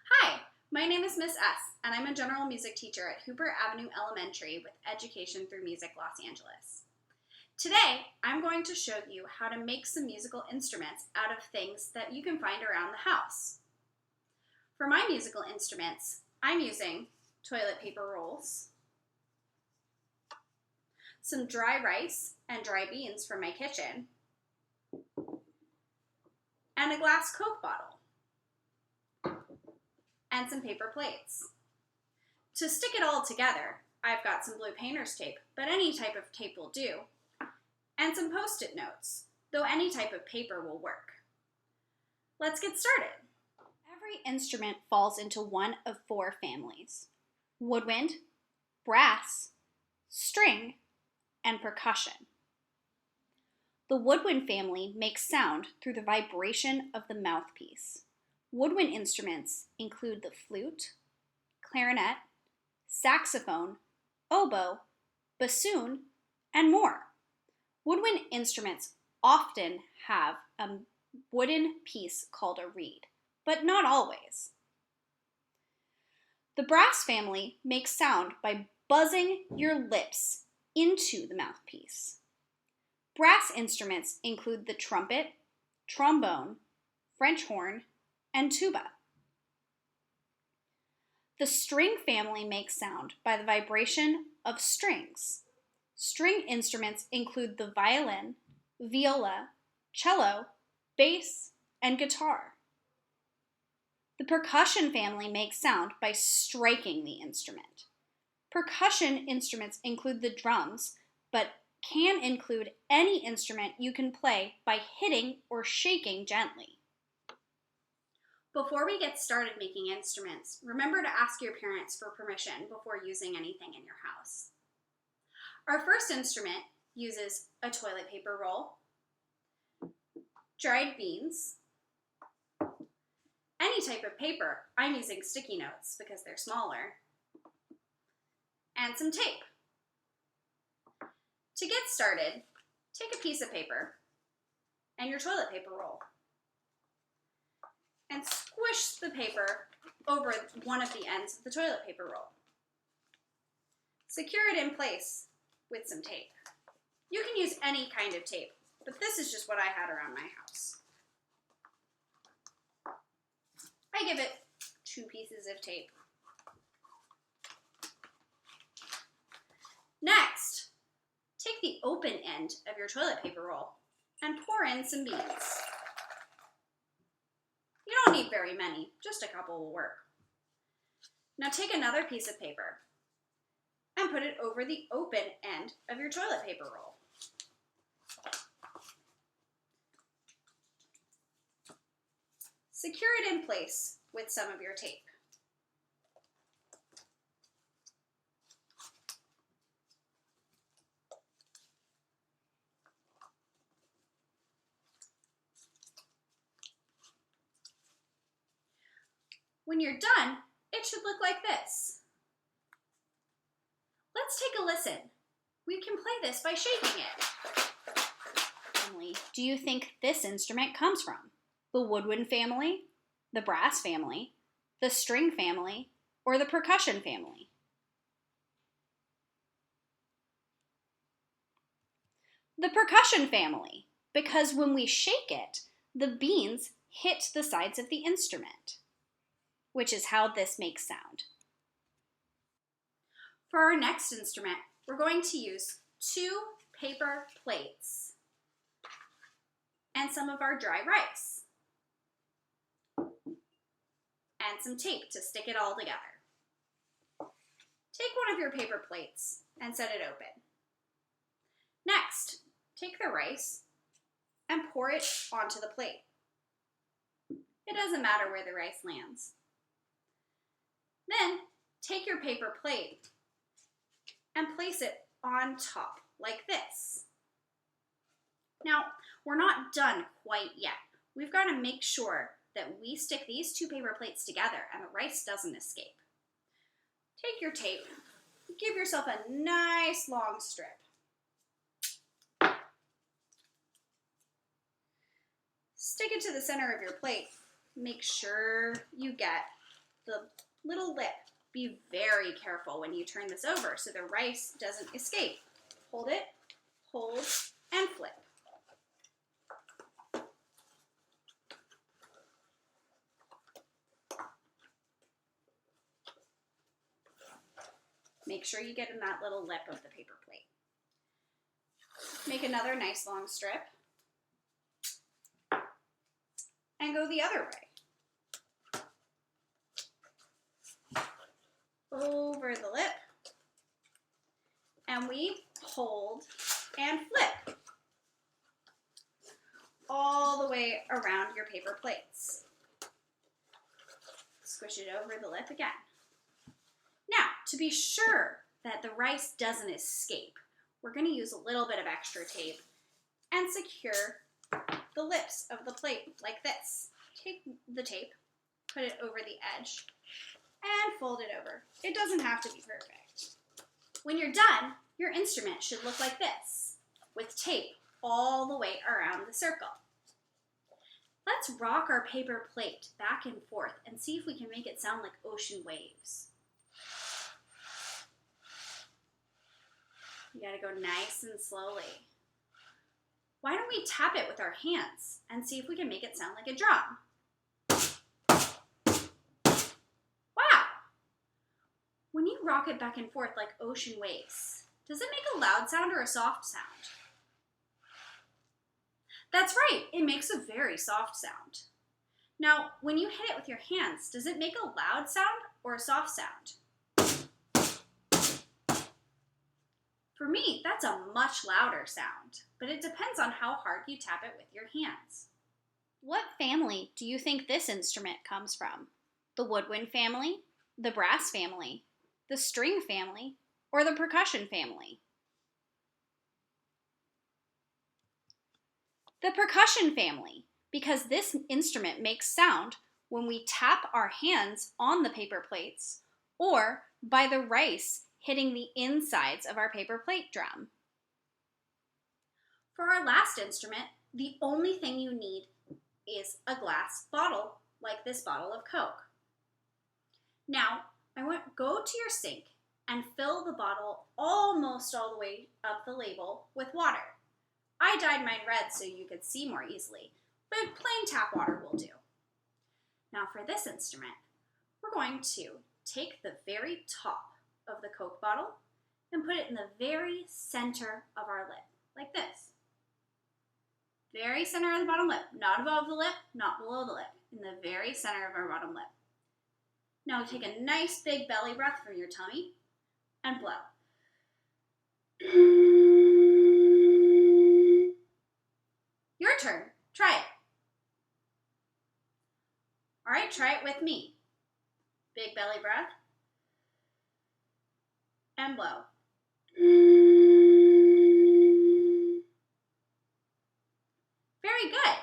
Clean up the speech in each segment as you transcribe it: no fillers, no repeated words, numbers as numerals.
Hi, my name is Miss S, and I'm a general music teacher at Hooper Avenue Elementary with Education Through Music Los Angeles. Today, I'm going to show you how to make some musical instruments out of things that you can find around the house. For my musical instruments, I'm using toilet paper rolls, some dry rice and dry beans from my kitchen, and a glass Coke bottle, and some paper plates. To stick it all together, I've got some blue painter's tape, but any type of tape will do, and some Post-it notes, though any type of paper will work. Let's get started. Every instrument falls into one of four families: woodwind, brass, string, and percussion. The woodwind family makes sound through the vibration of the mouthpiece. Woodwind instruments include the flute, clarinet, saxophone, oboe, bassoon, and more. Woodwind instruments often have a wooden piece called a reed, but not always. The brass family makes sound by buzzing your lips into the mouthpiece. Brass instruments include the trumpet, trombone, French horn, and tuba. The string family makes sound by the vibration of strings. String instruments include the violin, viola, cello, bass, and guitar. The percussion family makes sound by striking the instrument. Percussion instruments include the drums, but can include any instrument you can play by hitting or shaking gently. Before we get started making instruments, remember to ask your parents for permission before using anything in your house. Our first instrument uses a toilet paper roll, dried beans, any type of paper. I'm using sticky notes because they're smaller, and some tape. To get started, take a piece of paper and your toilet paper roll and squish the paper over one of the ends of the toilet paper roll. Secure it in place with some tape. You can use any kind of tape, but this is just what I had around my house. I give it 2 pieces of tape. Next, take the open end of your toilet paper roll and pour in some beans. You don't need very many, just a couple will work. Now take another piece of paper and put it over the open end of your toilet paper roll. Secure it in place with some of your tape. When you're done, it should look like this. Let's take a listen. We can play this by shaking it. Family, do you think this instrument comes from? The woodwind family, the brass family, the string family, or the percussion family? The percussion family, because when we shake it, the beans hit the sides of the instrument, which is how this makes sound. For our next instrument, we're going to use 2 paper plates and some of our dry rice and some tape to stick it all together. Take one of your paper plates and set it open. Next, take the rice and pour it onto the plate. It doesn't matter where the rice lands. Then, take your paper plate and place it on top like this. Now, we're not done quite yet. We've got to make sure that we stick these 2 paper plates together and the rice doesn't escape. Take your tape, give yourself a nice long strip. Stick it to the center of your plate. Make sure you get the little lip. Be very careful when you turn this over so the rice doesn't escape. Hold it, hold, and flip. Make sure you get in that little lip of the paper plate. Make another nice long strip and go the other way. Over the lip, and we hold and flip all the way around your paper plates. Squish it over the lip again. Now, to be sure that the rice doesn't escape, we're going to use a little bit of extra tape and secure the lips of the plate like this. Take the tape, put it over the edge, and fold it over. It doesn't have to be perfect. When you're done, your instrument should look like this, with tape all the way around the circle. Let's rock our paper plate back and forth and see if we can make it sound like ocean waves. You gotta go nice and slowly. Why don't we tap it with our hands and see if we can make it sound like a drum? Wow! When you rock it back and forth like ocean waves, does it make a loud sound or a soft sound? That's right, it makes a very soft sound. Now, when you hit it with your hands, does it make a loud sound or a soft sound? For me, that's a much louder sound, but it depends on how hard you tap it with your hands. What family do you think this instrument comes from? The woodwind family, the brass family, the string family, or the percussion family? The percussion family, because this instrument makes sound when we tap our hands on the paper plates or by the rice hitting the insides of our paper plate drum. For our last instrument, the only thing you need is a glass bottle, like this bottle of Coke. Now, go to your sink and fill the bottle almost all the way up the label with water. I dyed mine red so you could see more easily, but plain tap water will do. Now for this instrument, we're going to take the very top of the Coke bottle and put it in the very center of our lip, like this. Very center of the bottom lip, not above the lip, not below the lip, in the very center of our bottom lip. Now take a nice big belly breath from your tummy and blow. Your turn, try it. All right, try it with me. Big belly breath. And blow. Very good.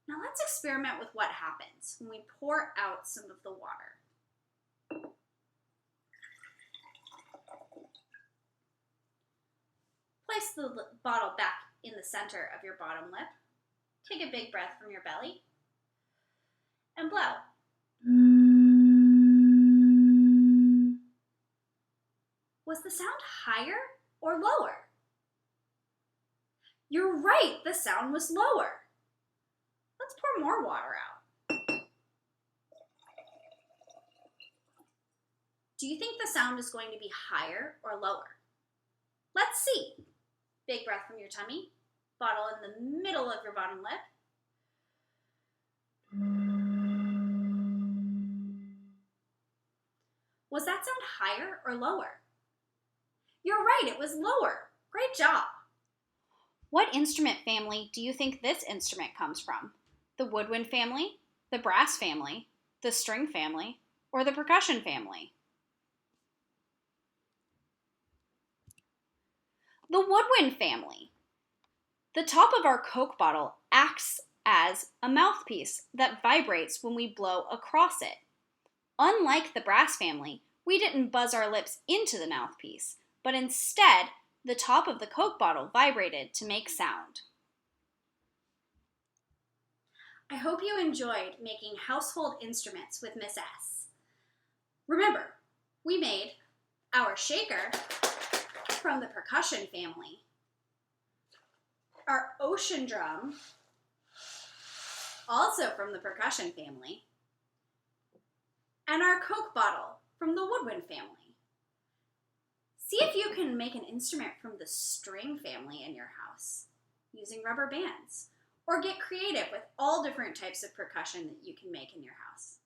Now let's experiment with what happens when we pour out some of the water. Place the bottle back in the center of your bottom lip. Take a big breath from your belly and blow. Was the sound higher or lower? You're right, the sound was lower. Let's pour more water out. Do you think the sound is going to be higher or lower? Let's see. Big breath from your tummy. Bottle in the middle of your bottom lip. Was that sound higher or lower? You're right, it was lower. Great job. What instrument family do you think this instrument comes from? The woodwind family, the brass family, the string family, or the percussion family? The woodwind family. The top of our Coke bottle acts as a mouthpiece that vibrates when we blow across it. Unlike the brass family, we didn't buzz our lips into the mouthpiece, but instead, the top of the Coke bottle vibrated to make sound. I hope you enjoyed making household instruments with Miss S. Remember, we made our shaker from the Percussion Family, our ocean drum, also from the Percussion Family, and our Coke bottle from the Woodwind Family. See if you can make an instrument from the string family in your house using rubber bands, or get creative with all different types of percussion that you can make in your house.